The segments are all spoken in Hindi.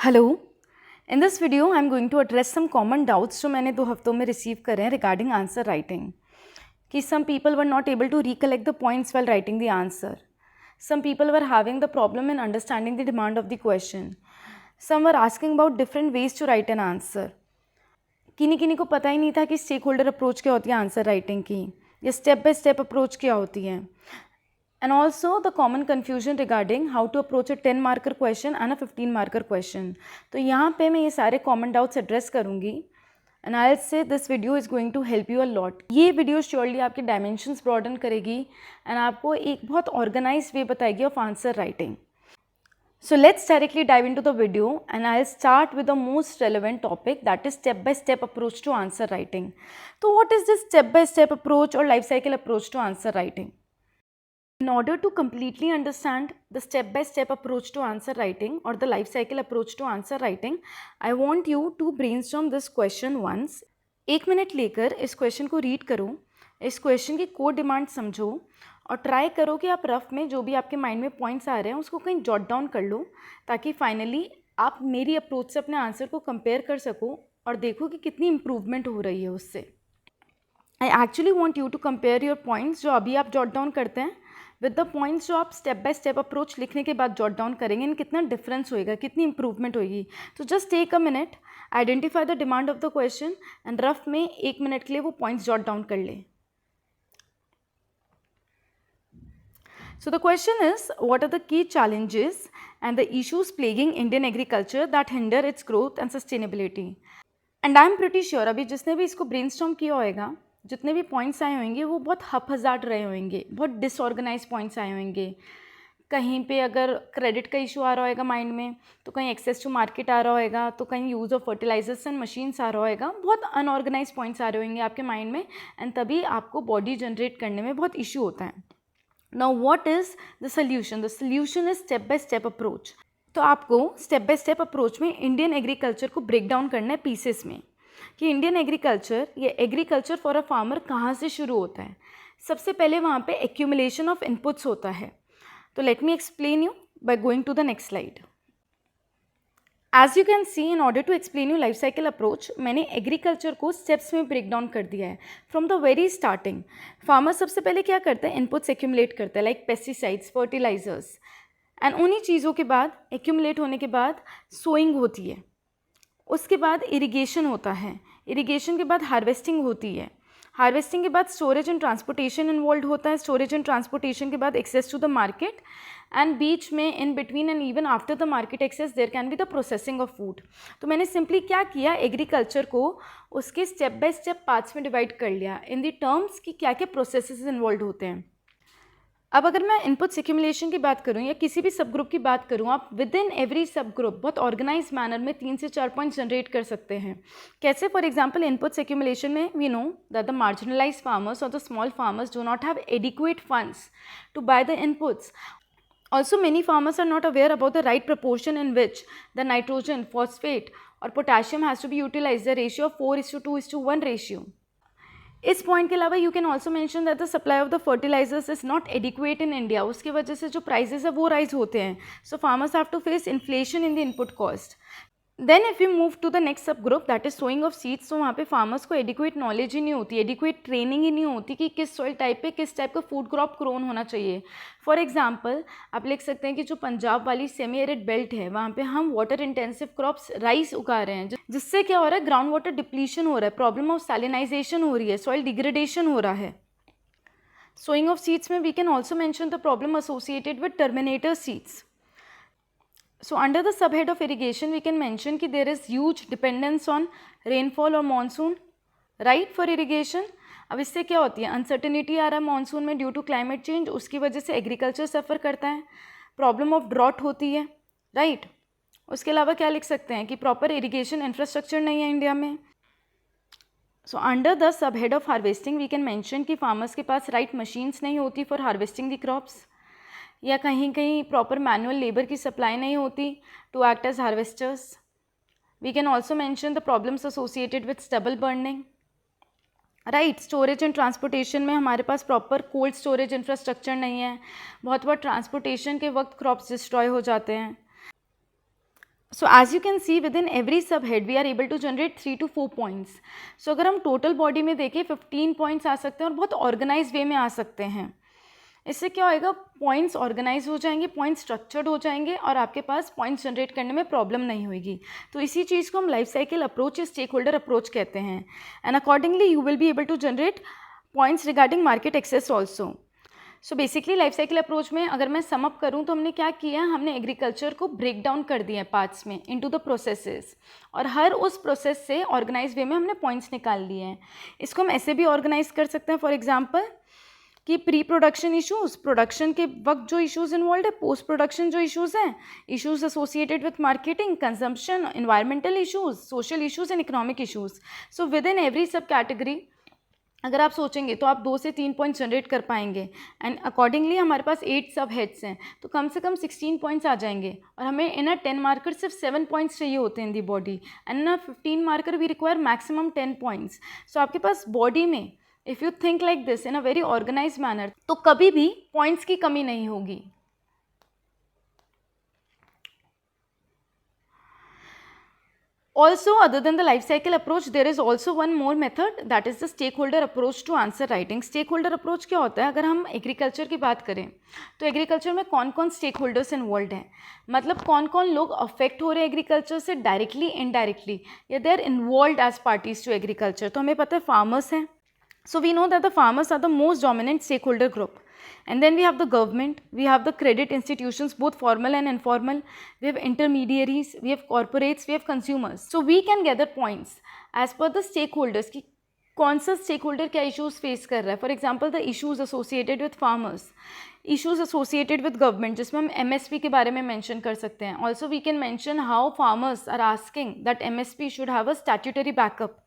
Hello. In this video I am going to address some common doubts जो मैंने 2 हफ्तों में रिसीव करे हैं रिगार्डिंग आंसर राइटिंग कि some people were not able to recollect the points while writing the answer, some people were having the problem in understanding the demand of the question, some were asking about different ways to write an answer. किन्हीं किन्हीं को पता ही नहीं था कि स्टेक होल्डर अप्रोच क्या होती है आंसर राइटिंग की, या स्टेप बाय स्टेप अप्रोच क्या होती है, and also the common confusion regarding how to approach a 10 marker question and a 15 marker question। तो यहाँ पे मैं ये सारे common doubts address करूँगी and I'll say this video is going to help you a lot। ये video surely आपके dimensions broaden करेगी and आपको एक बहुत organized way बताएगी of answer writing। So let's directly dive into the video and I'll start with the most relevant topic, that is step by step approach to answer writing। तो what is this step by step approach or life cycle approach to answer writing? In order to completely understand the step-by-step approach to answer writing or the life cycle approach to answer writing, I want you to brainstorm this question once। 1 minute लेकर इस क्वेश्चन को रीड करो, इस क्वेश्चन की कोड डिमांड समझो और ट्राई करो कि आप रफ में जो भी आपके माइंड में पॉइंट्स आ रहे हैं उसको कहीं जॉट डाउन कर लो, ताकि फाइनली आप मेरी अप्रोच से अपने आंसर को कंपेयर कर सको और देखो कि कितनी इम्प्रूवमेंट हो रही है उससे। I actually want you to compare your points जो अभी आप जॉट डाउन करते हैं विद द पॉइंट्स जो आप स्टेप बाय स्टेप अप्रोच लिखने के बाद जॉट डाउन करेंगे, इन कितना डिफरेंस होएगा, कितनी इंप्रूवमेंट होगी। तो just take a minute, identify the demand of the question and rough में 1 मिनट के लिए वो पॉइंट्स जॉट डाउन कर ले। So the question is, what are the key challenges and the issues plaguing Indian agriculture that hinder its growth and sustainability? And I am pretty sure अभी जिसने भी इसको brainstorm किया होएगा, जितने भी पॉइंट्स आए होंगे वो बहुत हपहज़ार्ड रहे होंगे, बहुत डिसऑर्गेनाइज पॉइंट्स आए होंगे। कहीं पे अगर क्रेडिट का इशू आ रहा होगा माइंड में, तो कहीं एक्सेस टू मार्केट आ रहा होगा, तो कहीं use of fertilisers and machines आ रहा होगा, बहुत अनऑर्गेनाइज पॉइंट्स आ रहे होंगे आपके माइंड में एंड तभी आपको बॉडी जनरेट करने में बहुत इशू होता है। Now what is the solution? The solution is step by step approach. तो आपको स्टेप बाय स्टेप अप्रोच में इंडियन एग्रीकल्चर को ब्रेक डाउन करना है पीसेस में कि इंडियन एग्रीकल्चर या एग्रीकल्चर फॉर अ फार्मर कहाँ से शुरू होता है। सबसे पहले वहाँ पे एक्यूमुलेशन ऑफ इनपुट्स होता है। तो let me explain you by going to the next slide. As you can see, in order to explain you life cycle approach, मैंने एग्रीकल्चर को स्टेप्स में ब्रेक डाउन कर दिया है from the very starting. Farmer सबसे पहले क्या करते हैं? इनपुट्स एक्यूमुलेट करते हैं लाइक पेस्टिसाइड्स, फर्टिलाइजर्स, एंड उन्हीं चीज़ों के बाद एक्यूमुलेट होने के बाद सोइंग होती है, उसके बाद इरिगेशन होता है, इरिगेशन के बाद हार्वेस्टिंग होती है, हार्वेस्टिंग के बाद स्टोरेज एंड ट्रांसपोर्टेशन इन्वॉल्व होता है, स्टोरेज एंड ट्रांसपोर्टेशन के बाद access to the market, and बीच में in between and even after the market access there can be the processing of food. तो मैंने सिंपली क्या किया, एग्रीकल्चर को उसके स्टेप बाय स्टेप पार्ट्स में डिवाइड कर लिया इन द टर्म्स कि क्या क्या प्रोसेसेस इन्वॉल्व होते हैं। अब अगर मैं इनपुट्स एक्यूमुलेशन की बात करूं या किसी भी सब ग्रुप की बात करूं, आप विद इन एवरी सब ग्रुप बहुत ऑर्गेनाइज मैनर में 3 से 4 पॉइंट्स जनरेट कर सकते हैं। कैसे? फॉर एग्जांपल इनपुट्स एक्यूमुलेशन में we know that the marginalised farmers और the small farmers do not have adequate funds to buy the inputs. Also, many farmers are not aware about the right proportion in which the nitrogen, phosphate or potassium has to be utilized, the ratio of 4:2:1 ratio। इस पॉइंट के अलावा you can also mention that the supply of the fertilisers is not adequate in India. उसकी वजह से जो प्राइजेस है वो राइज होते हैं। So farmers have to face inflation in the input cost. Then if you move to the next sub group that is sowing of seeds, तो वहाँ पे फार्मर्स को एडिक्वेट नॉलेज ही नहीं होती, एडिक्वेट ट्रेनिंग ही नहीं होती कि किस सॉइल टाइप पे किस टाइप का फूड क्रॉप ग्रोन होना चाहिए। फॉर एग्जांपल आप लिख सकते हैं कि जो पंजाब वाली सेमी एरिड बेल्ट है वहाँ पे हम वाटर इंटेंसिव क्रॉप्स राइस उगा रहे हैं, जिससे क्या हो रहा है, ग्राउंड वाटर डिप्लीशन हो रहा है, प्रॉब्लम ऑफ सैलिनाइजेशन हो रही है, सॉइल डिग्रेडेशन हो रहा है। सोइंग ऑफ सीड्स में we can also mention the problem associated with terminator seeds. So under the subhead of irrigation we can mention कि there is huge dependence on rainfall और monsoon, right, for irrigation। अब इससे क्या होती है, अनसर्टेनिटी आ रहा है मानसून में ड्यू टू क्लाइमेट चेंज, उसकी वजह से एग्रीकल्चर सफ़र करता है, प्रॉब्लम ऑफ ड्रॉट होती है, राइट। उसके अलावा क्या लिख सकते हैं कि प्रॉपर इरीगेशन इंफ्रास्ट्रक्चर नहीं है इंडिया में। So under the subhead of harvesting we can mention कि फार्मर्स के पास राइट मशीन्स नहीं होती फॉर हार्वेस्टिंग द क्रॉप्स, या कहीं कहीं प्रॉपर मैनुअल लेबर की सप्लाई नहीं होती to act as harvesters. We can also mention the problems associated with stubble burning, right. Storage and transportation में हमारे पास प्रॉपर कोल्ड स्टोरेज इंफ्रास्ट्रक्चर नहीं है, बहुत बार ट्रांसपोर्टेशन के वक्त क्रॉप्स डिस्ट्रॉय हो जाते हैं। So as you can see within every sub head we are able to generate 3 to 4 points. So अगर हम टोटल बॉडी में देखें 15 पॉइंट्स आ सकते हैं और बहुत ऑर्गेनाइज वे में आ सकते हैं. इससे क्या होएगा, पॉइंट्स ऑर्गेनाइज हो जाएंगे, पॉइंट्स स्ट्रक्चर्ड हो जाएंगे और आपके पास पॉइंट्स जनरेट करने में प्रॉब्लम नहीं होगी. तो इसी चीज़ को हम लाइफ साइकिल अप्रोच या स्टेक होल्डर अप्रोच कहते हैं. And accordingly you will be able to generate points regarding market access also. So basically life cycle approach में अगर मैं सम अप करूँ तो हमने क्या किया, हमने एग्रीकल्चर को ब्रेक डाउन कर दिया है पार्ट्स में इनटू द प्रोसेसेस, और हर उस प्रोसेस से ऑर्गेनाइज वे में हमने पॉइंट्स निकाल लिए हैं. इसको हम ऐसे भी ऑर्गेनाइज कर सकते हैं, फॉर एग्जांपल कि प्री प्रोडक्शन इश्यूज़, प्रोडक्शन के वक्त जो इश्यूज़ इन्वॉल्व है, पोस्ट प्रोडक्शन जो इश्यूज़ हैं, issues associated with marketing, consumption, environmental issues, social issues and economic issues. So with in every सब कैटेगरी अगर आप सोचेंगे तो आप 2 से 3 पॉइंट्स जनरेट कर पाएंगे. एंड अकॉर्डिंगली हमारे पास 8 सब हेड्स हैं तो कम से कम 16 पॉइंट्स आ जाएंगे. और हमें इन अ 10 मार्कर सिर्फ 7 पॉइंट्स चाहिए होते हैं in the body, and in a 15 marker we require maximum 10 points. So आपके पास बॉडी में if you think like this in a very organise manner तो कभी भी पॉइंट्स की कमी नहीं होगी. Also, other than the life cycle approach, there is also one more method, that is the stakeholder approach to answer writing. Stakeholder approach क्या होता है, अगर हम एग्रीकल्चर की बात करें तो एग्रीकल्चर में कौन कौन स्टेक होल्डर्स इन्वॉल्व हैं, मतलब कौन कौन लोग अफेक्ट हो रहे हैं एग्रीकल्चर से डायरेक्टली इनडायरेक्टली, या they are involve as parties to agriculture. तो हमें पता है फार्मर्स हैं. So we know that the farmers are the most dominant stakeholder group. And then we have the government, we have the credit institutions, both formal and informal, we have intermediaries, we have corporates, we have consumers. So we can gather points as per the stakeholders कि कौन सा stakeholder क्या issues face कर रहा है. For example, the issues associated with farmers, issues associated with government जिसमें हम MSP के बारे में mention कर सकते हैं. Also we can mention how farmers are asking that MSP should have a statutory backup.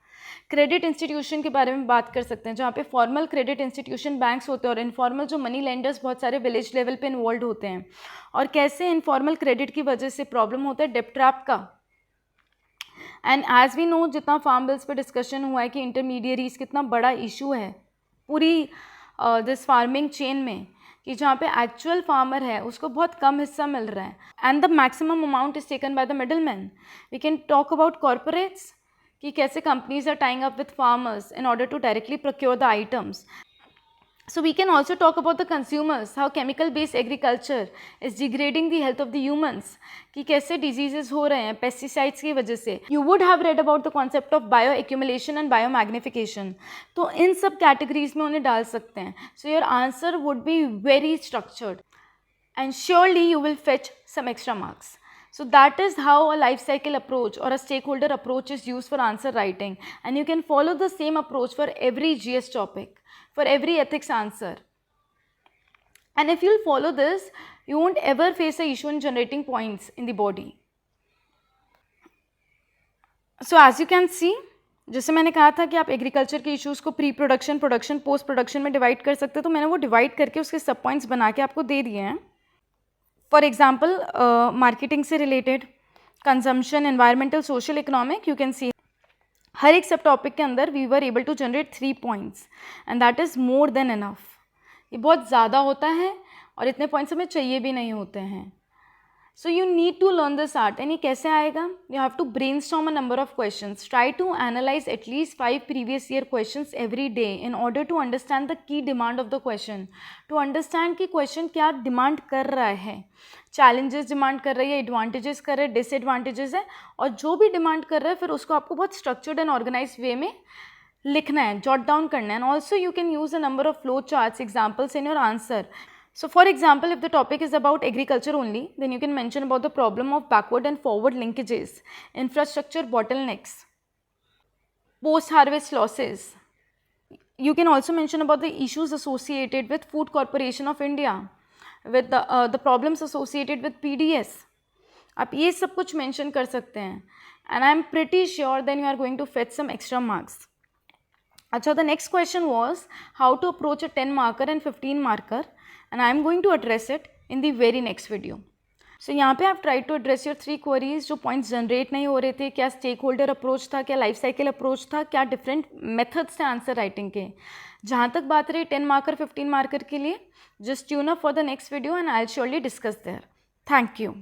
Credit institution के बारे में बात कर सकते हैं जहाँ पे फॉर्मल क्रेडिट इंस्टीट्यूशन बैंक्स होते हैं और इनफॉर्मल जो मनी लेंडर्स बहुत सारे विलेज लेवल पे इन्वॉल्व होते हैं, और कैसे इनफॉर्मल क्रेडिट की वजह से प्रॉब्लम होता है डेब्ट ट्रैप का. एंड एज वी नो जितना फार्म बिल्स पे डिस्कशन हुआ है कि इंटरमीडियरीज कितना बड़ा इशू है पूरी दिस फार्मिंग चेन में, कि जहाँ पे एक्चुअल फार्मर है उसको बहुत कम हिस्सा मिल रहा है and the maximum amount is taken by the middleman. We can talk about corporates कि कैसे companies are tying up with farmers in order to directly procure the items. So we can also talk about the consumers, how chemical based agriculture is degrading the health of the humans, कि कैसे diseases हो रहे हैं pesticides की वजह से. You would have read about the concept of bioaccumulation and biomagnification. तो इन सब categories में उन्हें डाल सकते हैं. So your answer would be very structured and surely you will fetch some extra marks. So that is how a life cycle approach or a stakeholder approach is used for answer writing, and you can follow the same approach for every GS topic, for every ethics answer. And if you'll follow this, you won't ever face a issue in generating points in the body. So as you can see, जैसे मैंने कहा था कि आप एग्रीकल्चर के इश्यूज़ को pre production, production, post production में डिवाइड कर सकते हो, तो मैंने वो डिवाइड करके उसके सब पॉइंट्स बना के आपको दे दिए हैं. फॉर एग्जाम्पल मार्केटिंग से related, consumption, environmental, social, economic, you can see हर एक सब टॉपिक के अंदर we were able to generate 3 points and that is more than enough. ये बहुत ज़्यादा होता है और इतने पॉइंट्स हमें चाहिए भी नहीं होते हैं. So you need to learn this art. एंड ये कैसे आएगा? You have to brainstorm a number of questions, try to analyse at least 5 previous year questions every day in order to understand the key demand of the question, to understand कि क्वेश्चन क्या डिमांड कर रहा है, चैलेंजेस डिमांड कर रहा है या एडवांटेजेस कर रहा है, डिसएडवांटेजेस है, और जो भी डिमांड कर रहा है फिर उसको आपको बहुत स्ट्रक्चर्ड एंड ऑर्गेनाइज वे में लिखना है, जॉट डाउन करना है. And also you can use a number of flow charts, examples in your answer. So for example, if the topic is about agriculture only, then you can mention about the problem of backward and forward linkages, infrastructure bottlenecks, post-harvest losses. You can also mention about the issues associated with Food Corporation of India, with the problems associated with PDS. आप ये सब कुछ mention कर सकते हैं. And I am pretty sure then you are going to fetch some extra marks. अच्छा, the next question was how to approach a 10 marker and 15 marker. And I am going to address it in the very next video. So यहाँ पे आप try to address your 3 queries जो points generate नहीं हो रहे थे, क्या stakeholder approach था, क्या life cycle approach था, क्या different methods थे answer writing के. जहाँ तक बात रही 10 marker 15 marker के लिए, just tune up for the next video and I'll surely discuss there. Thank you.